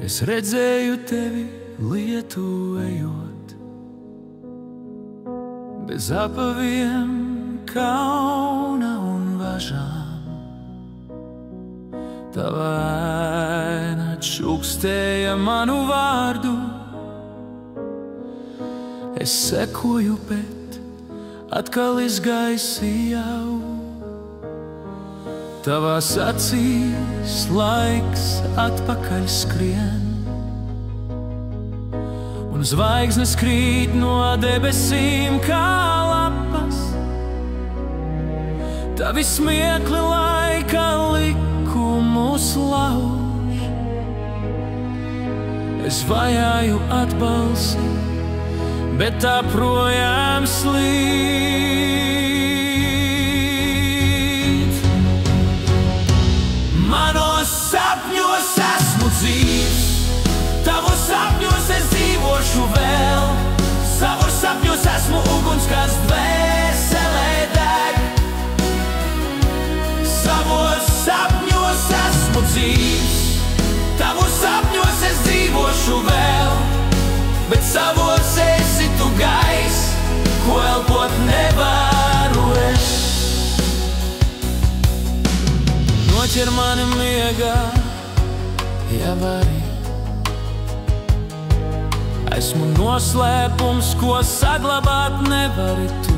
Es redzēju tevi lietu ejot, bez apaviem, kauna un važām. Tava aina čukstēja manu vārdu. Es sekoju, bet atkal izgaisījau. Tavās acīs laiks atpakaļ skrien, un zvaigznes krīt no debesīm kā lapas. Tavi smiekli laika likumus lauž. Es vajāju atbalsi, bet tā projām slīd. Manos sapņos esmu dzīvs, tavos sapņos es dzīvošu vēl. Savos sapņos esmu uguns, kas dvēselē deg. Savos sapņos esmu dzīvs, tavos sapņos es dzīvošu vēl. Bet savos esi tu gaiss, ko elpot nevaru es. Noķer mani miegā, ja vari. Esmu noslēpums, ko saglabāt nevari tu.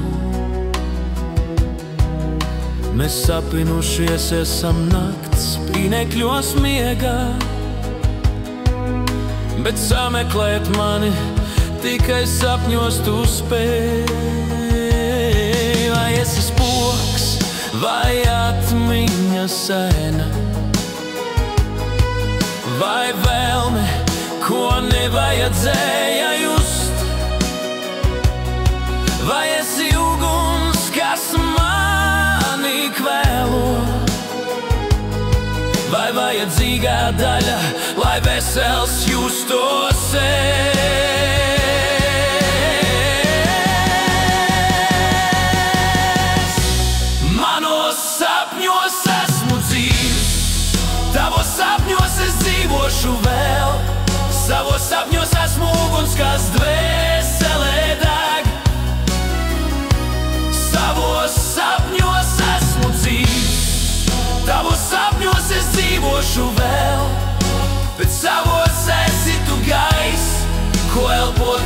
Mēs sapinušies esam nakts pīnekļos miegā, bet sameklēt mani tikai sapņos tu spēj. Vai esi spoks, vai atmiņa sēna, vai vēlme, ko nevajadzēja just? Vai esi uguns, kas mani kvēlo, vai vajadzīgā daļa, lai vesels justos es? Manos sapņos esmu dzīvs, tavos sapņos es dzīvošu vēl. Savos sapņos esmu uguns, kas dvēselē deg. Savos sapņos esmu dzīvs, tavos sapņos es dzīvošu vēl. Bet savos esi tu gaiss, ko elpot